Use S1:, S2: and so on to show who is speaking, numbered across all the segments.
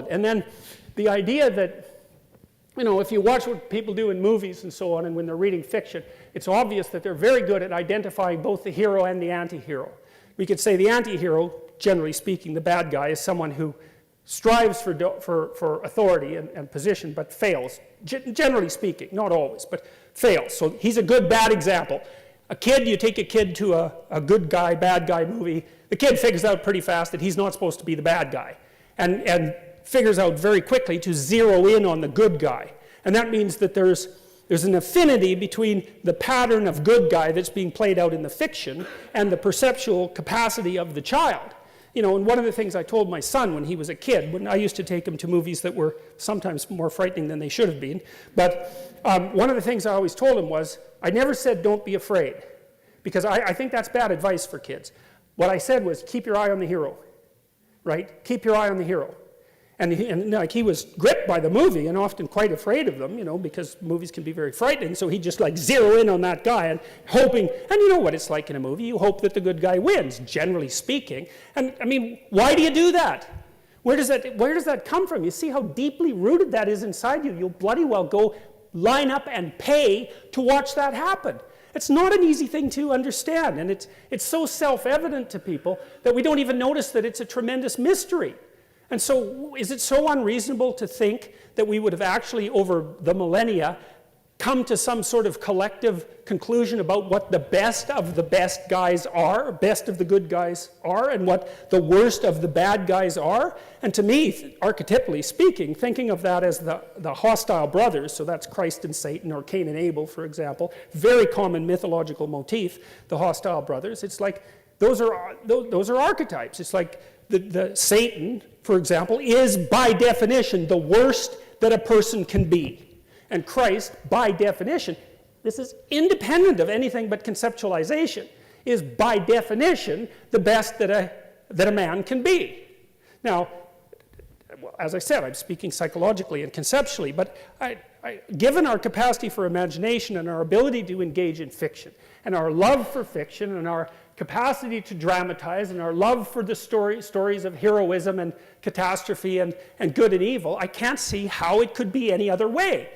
S1: And then the idea that, if you watch what people do in movies and so on, and when they're reading fiction, it's obvious that they're very good at identifying both the hero and the anti-hero. We could say the anti-hero, generally speaking, the bad guy, is someone who strives for authority and position, but fails. Generally speaking, not always, but fails. So he's a good, bad example. You take a kid to a good guy, bad guy movie, the kid figures out pretty fast that he's not supposed to be the bad guy. And figures out very quickly to zero in on the good guy. And that means that there's an affinity between the pattern of good guy that's being played out in the fiction and the perceptual capacity of the child. And one of the things I told my son when he was a kid, when I used to take him to movies that were sometimes more frightening than they should have been, but one of the things I always told him was, I never said don't be afraid, because I think that's bad advice for kids. What I said was, keep your eye on the hero, right? Keep your eye on the hero. And he was gripped by the movie and often quite afraid of them, because movies can be very frightening. So he'd just zero in on that guy and hoping, and you know what it's like in a movie, you hope that the good guy wins, generally speaking. And why do you do that? Where does that come from? You see how deeply rooted that is inside you. You'll bloody well go line up and pay to watch that happen. It's not an easy thing to understand, and it's so self-evident to people that we don't even notice that it's a tremendous mystery. And so, is it so unreasonable to think that we would have actually, over the millennia, come to some sort of collective conclusion about what the best of the best guys are, best of the good guys are, and what the worst of the bad guys are? And to me, archetypically speaking, thinking of that as the hostile brothers, so that's Christ and Satan, or Cain and Abel, for example, very common mythological motif, the hostile brothers, it's like, those are archetypes. It's like the Satan, for example, is by definition the worst that a person can be. And Christ, by definition, this is independent of anything but conceptualization, is by definition the best that a man can be. Now, as I said, I'm speaking psychologically and conceptually, but given our capacity for imagination and our ability to engage in fiction, and our love for fiction, and our capacity to dramatize, and our love for the stories of heroism and catastrophe and good and evil, I can't see how it could be any other way.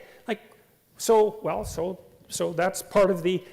S1: So that's part of the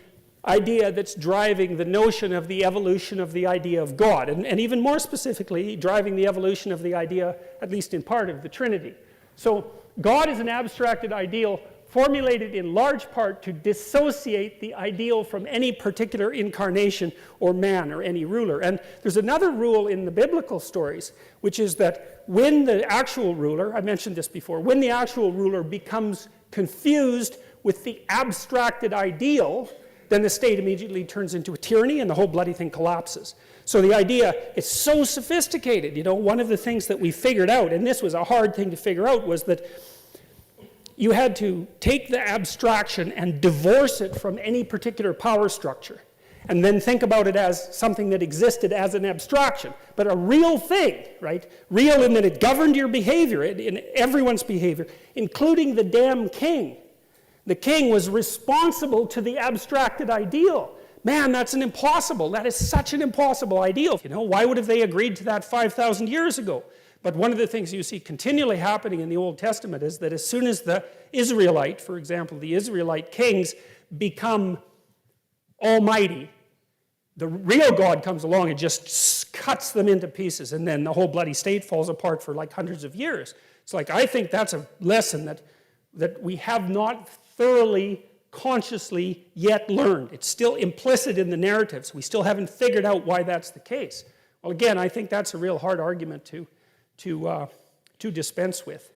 S1: idea that's driving the notion of the evolution of the idea of God, and even more specifically, driving the evolution of the idea, at least in part, of the Trinity. So God is an abstracted ideal formulated in large part to dissociate the ideal from any particular incarnation or man or any ruler. And there's another rule in the biblical stories, which is that when the actual ruler, I mentioned this before, when the actual ruler becomes confused with the abstracted ideal, then the state immediately turns into a tyranny and the whole bloody thing collapses. So the idea is so sophisticated. One of the things that we figured out, and this was a hard thing to figure out, was that you had to take the abstraction and divorce it from any particular power structure, and then think about it as something that existed as an abstraction, but a real thing, right? Real in that it governed your behavior, in everyone's behavior, including the damn king. The king was responsible to the abstracted ideal. Man, that is such an impossible ideal. Why would have they agreed to that 5,000 years ago? But one of the things you see continually happening in the Old Testament is that as soon as the Israelite, for example, the Israelite kings become almighty, the real God comes along and just cuts them into pieces, and then the whole bloody state falls apart for hundreds of years. It's I think that's a lesson that we have not thoroughly, consciously yet learned. It's still implicit in the narratives. We still haven't figured out why that's the case. Well, again, I think that's a real hard argument to dispense with.